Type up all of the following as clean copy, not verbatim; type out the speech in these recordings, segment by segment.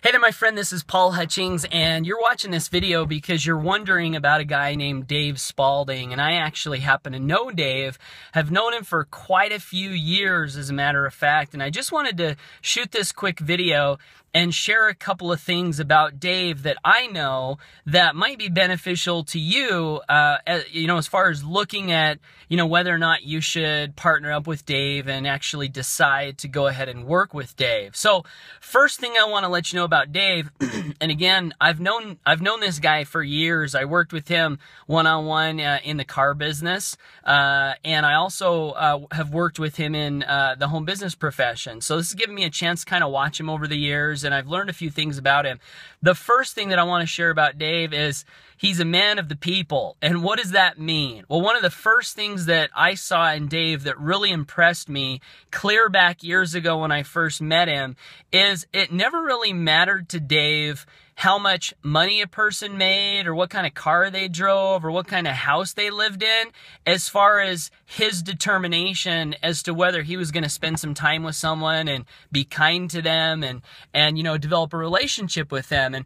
Hey there, my friend, this is Paul Hutchings, and you're watching this video because you're wondering about a guy named Dave Spaulding, and I actually happen to know Dave, have known him for quite a few years, as a matter of fact, and I just wanted to shoot this quick video and share a couple of things about Dave that I know that might be beneficial to you, as far as looking at, whether or not you should partner up with Dave and actually decide to go ahead and work with Dave. So, first thing I want to let you know about Dave, and again, I've known this guy for years. I worked with him one-on-one in the car business, and I also have worked with him in the home business profession. So this has given me a chance to kind of watch him over the years, and I've learned a few things about him. The first thing that I want to share about Dave is he's a man of the people. And what does that mean? Well, one of the first things that I saw in Dave that really impressed me clear back years ago when I first met him is it never really mattered to Dave how much money a person made or what kind of car they drove or what kind of house they lived in, as far as his determination as to whether he was going to spend some time with someone and be kind to them and develop a relationship with them. And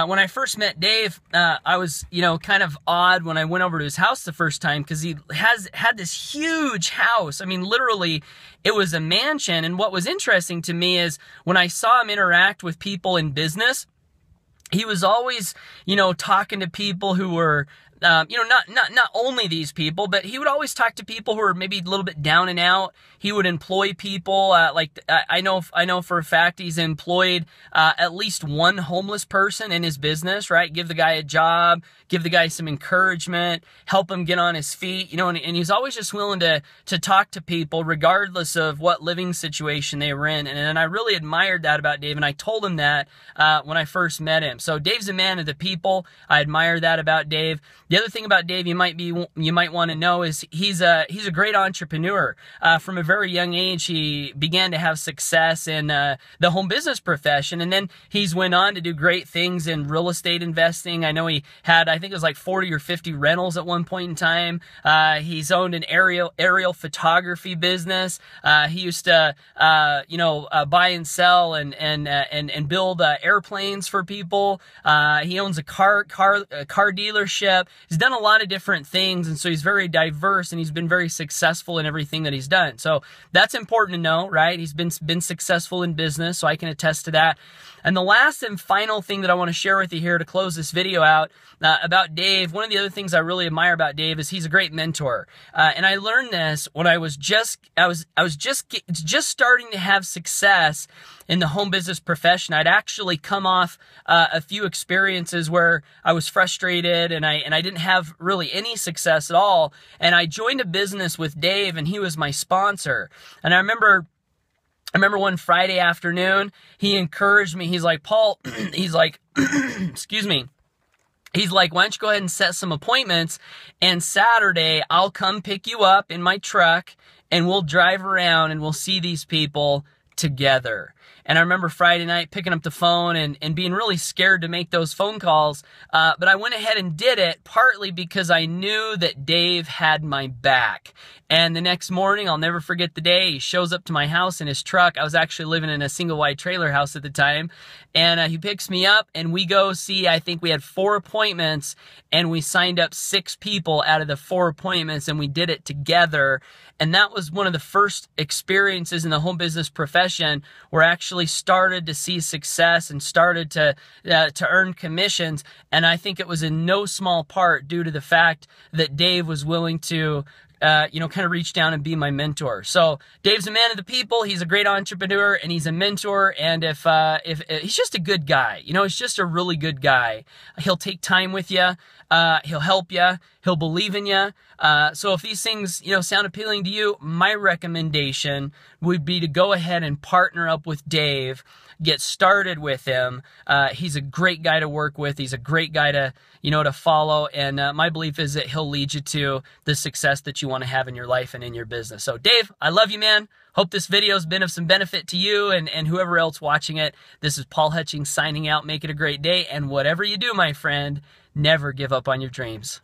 when I first met Dave, I was, kind of odd when I went over to his house the first time because he had this huge house. I mean, literally, it was a mansion. And what was interesting to me is when I saw him interact with people in business, he was always, talking to people who were, not only these people, but he would always talk to people who were maybe a little bit down and out. He would employ people, I know for a fact he's employed at least one homeless person in his business, right? Give the guy a job, give the guy some encouragement, help him get on his feet, and he's always just willing to talk to people regardless of what living situation they were in. And I really admired that about Dave, and I told him that when I first met him. So Dave's a man of the people. I admire that about Dave. The other thing about Dave you might want to know is he's a great entrepreneur. From a very young age, he began to have success in the home business profession, and then he's went on to do great things in real estate investing. I know he had, I think it was like 40 or 50 rentals at one point in time. He's owned an aerial photography business. He used to, buy and sell and build airplanes for people. He owns a car dealership. He's done a lot of different things, and so he's very diverse, and he's been very successful in everything that he's done. So that's important to know, right? He's been successful in business, so I can attest to that. And the last and final thing that I want to share with you here to close this video out about Dave, one of the other things I really admire about Dave is he's a great mentor. And I learned this when I was just starting to have success in the home business profession. I'd actually come off a few experiences where I was frustrated and I didn't have really any success at all. And I joined a business with Dave, and he was my sponsor. And I remember one Friday afternoon, he encouraged me. He's like, Paul, he's like, excuse me. He's like, why don't you go ahead and set some appointments, and Saturday I'll come pick you up in my truck and we'll drive around and we'll see these people together. And I remember Friday night picking up the phone and being really scared to make those phone calls. But I went ahead and did it, partly because I knew that Dave had my back. And the next morning, I'll never forget the day, he shows up to my house in his truck. I was actually living in a single wide trailer house at the time. And he picks me up and we go see, I think we had 4 appointments, and we signed up 6 people out of the 4 appointments, and we did it together. And that was one of the first experiences in the home business profession where I actually started to see success and started to earn commissions. And I think it was in no small part due to the fact that Dave was willing to kind of reach down and be my mentor. So Dave's a man of the people. He's a great entrepreneur, and he's a mentor. And if he's just a good guy, he's just a really good guy. He'll take time with you. He'll help you. He'll believe in you. So if these things, sound appealing to you, my recommendation would be to go ahead and partner up with Dave. Get started with him. He's a great guy to work with. He's a great guy to follow. And my belief is that he'll lead you to the success that you want to have in your life and in your business. So Dave, I love you, man. Hope this video has been of some benefit to you and whoever else watching it. This is Paul Hutchings signing out. Make it a great day. And whatever you do, my friend, never give up on your dreams.